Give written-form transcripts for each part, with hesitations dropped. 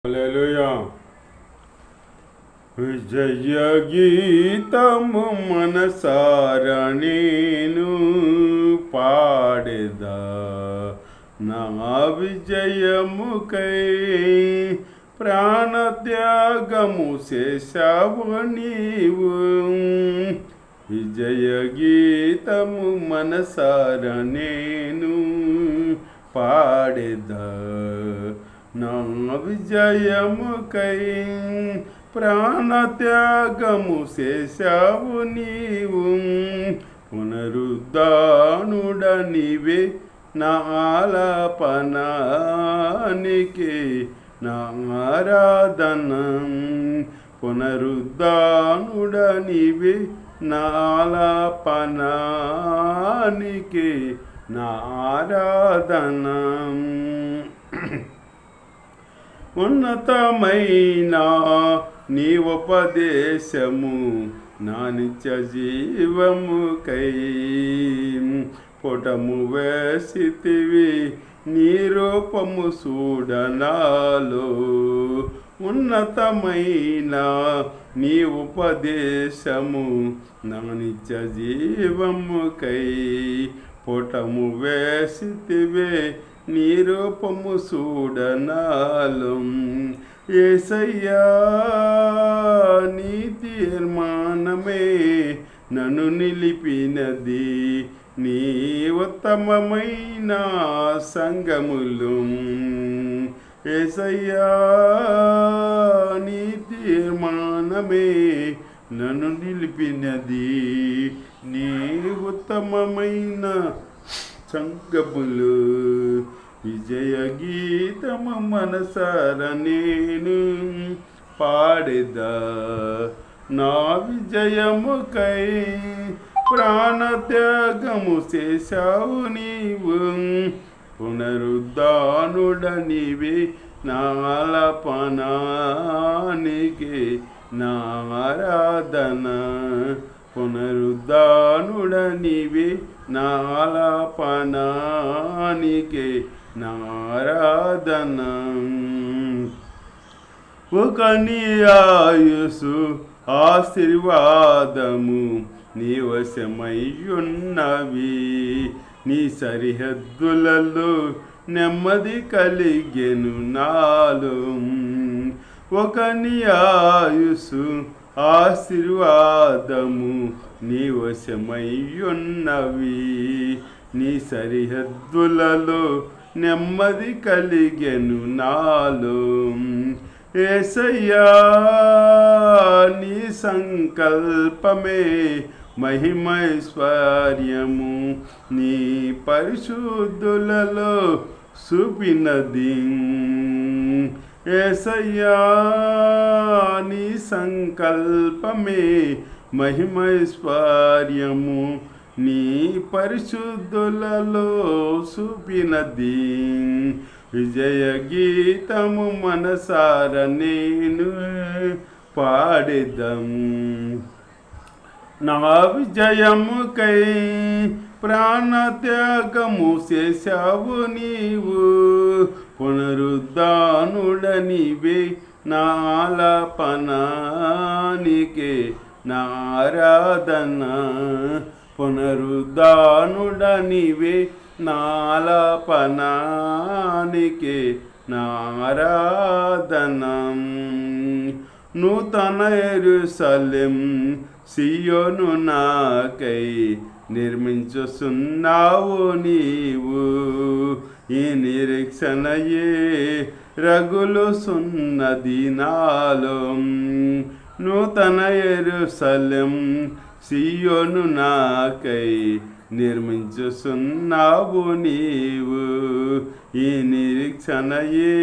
హల్లెలూయా. విజయ గీతము మనసారా నేను పాడెదా, నా విజయముకై ప్రాణత్యాగము చేశావు నీవు. విజయ గీతము మనసారా నేను పాడెదా, నా విజయముకై ప్రాణత్యాగము చేశావు నీవు. పునరుద్ధానుడ నీవే నా ఆలాపనానికి నా ఆరాధన. పునరుద్ధానుడ నీవే నా ఆలాపనానికి నా ఆరాధన. ఉన్నతమైన నీ ఉపదేశము నా నిత్య జీవముకై పొటము వేసితివి, నీ రూపము చూడనాలో. ఉన్నతమైన నీ ఉపదేశము నా నిత్య జీవముకై పొటము వేసితివే, నీ రూపము చూడనాలు. యేసయ్యా నీ తీర్మానమే నన్ను నిలిపినది, నీ ఉత్తమమైన సంగములు. యేసయ్యా నీ తీర్మానమే నన్ను నిలిపినది, నీ ఉత్తమమైన సంగములు. విజయ గీతము మనసారా నేను పాడెదా, నా విజయముకై ప్రాణత్యాగము చేశావు నీవు. పునరుద్ధానుడ నీవే నా ఆలాపనానికి నా ఆరాధన. పునరుద్ధానుడ నీవే నా ఆలాపనానికి నా ఆరాధన. ఒక నీ ఆయుసు ఆశీర్వాదము నీ వశమయ్యున్నవి, నీ సరిహద్దులలో నెమ్మది కలిగెను నాలో. ఒక నీ ఆయుసు ఆశీర్వాదము నీ వశమయ్యున్నవి, నీ సరిహద్దులలో నెమ్మది కలిగెను నాలో. యేసయ్యా నీ సంకల్పమే మహిమైశ్వర్యము, నీ పరిశుద్ధులలో చూపినది. యేసయ్యా నీ సంకల్పమే మహిమైశ్వర్యము, నీ పరిశుద్ధులలో చూపినది. విజయ గీతము మనసారా నేను పాడెదం, నా విజయముకై ప్రాణత్యాగము చేశావు నీవు. పునరుద్ధానుడ నీవే నా ఆలాపనానికి నా ఆరాధన. పునరుద్ధానుడ నీవే నా ఆలాపనానికి నా ఆరాధన. నూతన యెరూషలేం సియోను నాకై నిర్మించుచున్నావు నీవు. ఈ నిరీక్షణయే రగులుచున్నది నాలో. నూతన యెరూషలేం సియోను నాకై నిర్మించుచున్నావు నీవు. ఈ నిరీక్షణయే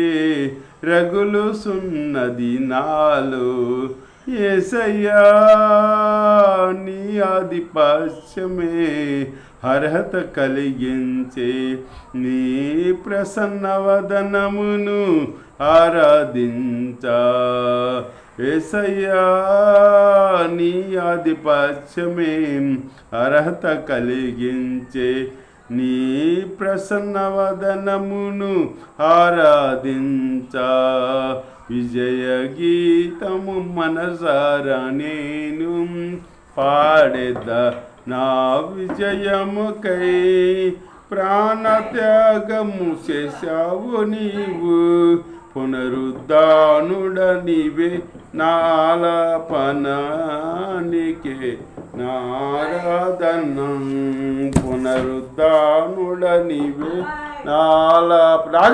రగులుచున్నది నాలో. యేసయ్యా నీ ఆధిపత్యమే అర్హత కలిగించే, నీ ప్రసన్నవదనమును ఆరాధించా. యేసయ్యా నీ ఆధిపత్యమే అర్హత కలిగించే, నీ ప్రసన్నవదనమును ఆరాధించా. విజయ గీతము మనసారా నేను పాడెద నా విజయముకై ప్రాణత్యాగము చేశావు నీవు పునరుద్ధానుడ నీవే నాలాపనానికే నారాధనం పునరుద్ధానుడ నీవే నాలాప